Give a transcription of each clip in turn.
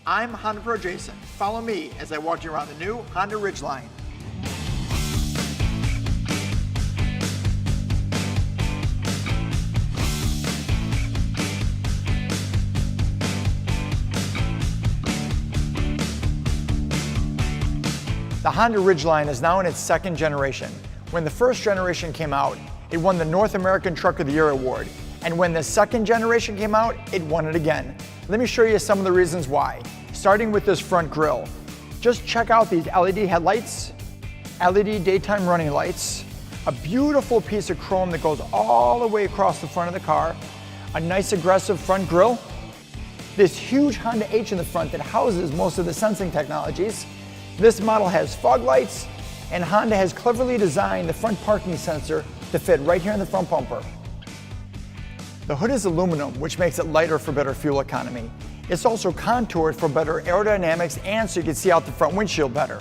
I'm Honda Pro Jason. Follow me as I walk you around the new Honda Ridgeline. The Honda Ridgeline is now in its second generation. When the first generation came out, it won the North American Truck of the Year award. And when the second generation came out, it won it again. Let me show you some of the reasons why. Starting with this front grille. Just check out these LED headlights, LED daytime running lights, a beautiful piece of chrome that goes all the way across the front of the car, a nice aggressive front grille, this huge Honda H in the front that houses most of the sensing technologies. This model has fog lights, and Honda has cleverly designed the front parking sensor to fit right here in the front bumper. The hood is aluminum, which makes it lighter for better fuel economy. It's also contoured for better aerodynamics and so you can see out the front windshield better.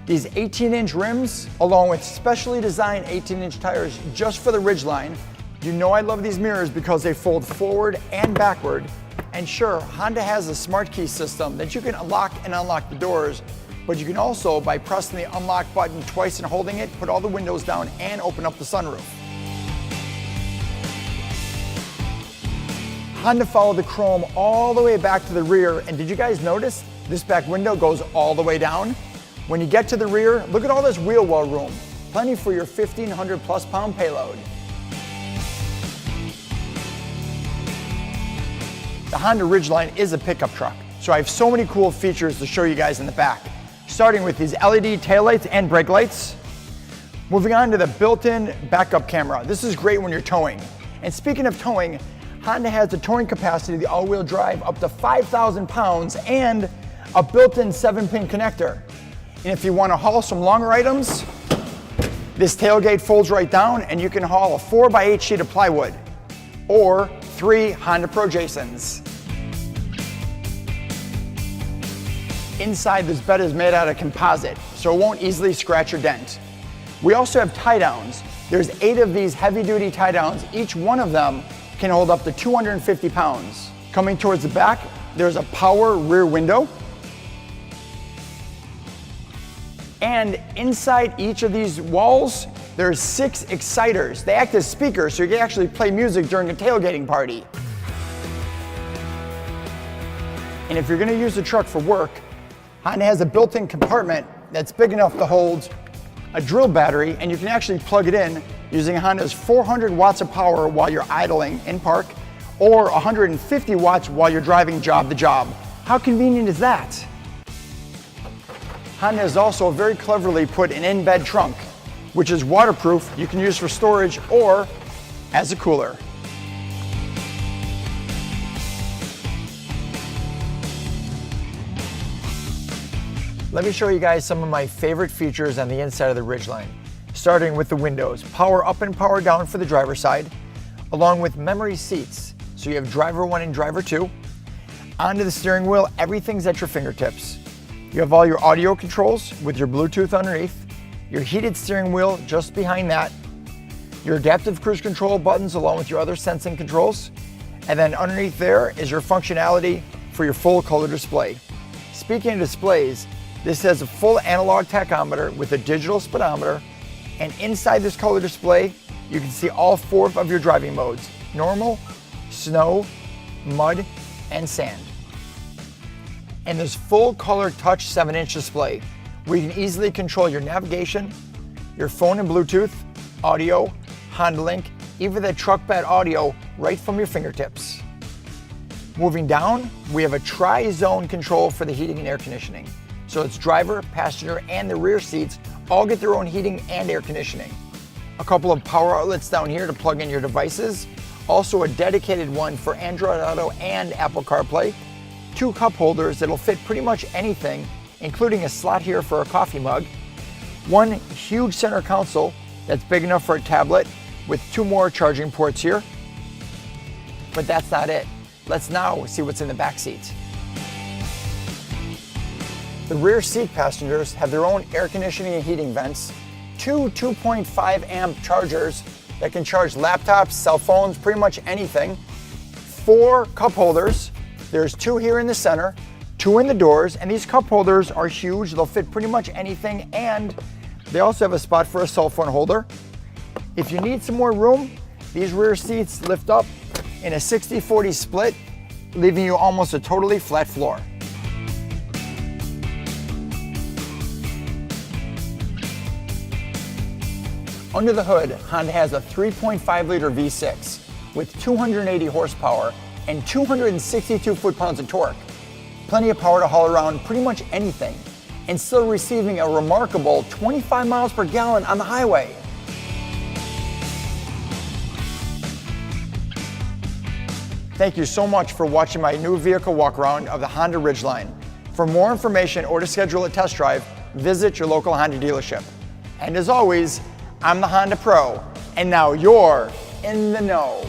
These 18-inch rims, along with specially designed 18-inch tires just for the Ridgeline. You know I love these mirrors because they fold forward and backward. And sure, Honda has a smart key system that you can lock and unlock the doors, but you can also, by pressing the unlock button twice and holding it, put all the windows down and open up the sunroof. Honda followed the chrome all the way back to the rear, and did you guys notice this back window goes all the way down? When you get to the rear, look at all this wheel well room. Plenty for your 1,500 plus pound payload. The Honda Ridgeline is a pickup truck, so I have so many cool features to show you guys in the back. Starting with these LED taillights and brake lights. Moving on to the built-in backup camera. This is great when you're towing. And speaking of towing, Honda has the towing capacity of the all-wheel drive up to 5,000 pounds and a built-in 7-pin connector. And if you want to haul some longer items, this tailgate folds right down and you can haul a 4x8 sheet of plywood or 3 Honda Pro Jasons. Inside, this bed is made out of composite, so it won't easily scratch or dent. We also have tie-downs. There's 8 of these heavy-duty tie-downs. Each one of them can hold up to 250 pounds. Coming towards the back, there's a power rear window. And inside each of these walls, there's 6 exciters. They act as speakers, so you can actually play music during a tailgating party. And if you're gonna use the truck for work, Honda has a built-in compartment that's big enough to hold a drill battery, and you can actually plug it in using Honda's 400 watts of power while you're idling in park, or 150 watts while you're driving job to job. How convenient is that? Honda has also very cleverly put an in-bed trunk, which is waterproof. You can use for storage or as a cooler. Let me show you guys some of my favorite features on the inside of the Ridgeline. Starting with the windows, power up and power down for the driver's side, along with memory seats. So you have driver 1 and driver 2. Onto the steering wheel, everything's at your fingertips. You have all your audio controls with your Bluetooth underneath, your heated steering wheel just behind that, your adaptive cruise control buttons along with your other sensing controls, and then underneath there is your functionality for your full color display. Speaking of displays, this has a full analog tachometer with a digital speedometer, and inside this color display, you can see all 4 of your driving modes: normal, snow, mud, and sand. And this full color touch 7-inch display where you can easily control your navigation, your phone and Bluetooth, audio, Honda Link, even the truck bed audio right from your fingertips. Moving down, we have a tri-zone control for the heating and air conditioning. So it's driver, passenger, and the rear seats all get their own heating and air conditioning. A couple of power outlets down here to plug in your devices. Also a dedicated one for Android Auto and Apple CarPlay. 2 cup holders that'll fit pretty much anything, including a slot here for a coffee mug. 1 huge center console that's big enough for a tablet with 2 more charging ports here. But that's not it. Let's now see what's in the back seat. The rear seat passengers have their own air conditioning and heating vents, 2 2.5 amp chargers that can charge laptops, cell phones, pretty much anything, 4 cup holders. There's 2 here in the center, 2 in the doors, and these cup holders are huge. They'll fit pretty much anything, and they also have a spot for a cell phone holder. If you need some more room, these rear seats lift up in a 60-40 split, leaving you almost a totally flat floor. Under the hood, Honda has a 3.5-liter V6 with 280 horsepower and 262 foot-pounds of torque. Plenty of power to haul around pretty much anything, and still receiving a remarkable 25 miles per gallon on the highway. Thank you so much for watching my new vehicle walk-around of the Honda Ridgeline. For more information or to schedule a test drive, visit your local Honda dealership. And as always, I'm the Honda Pro, and now you're in the know.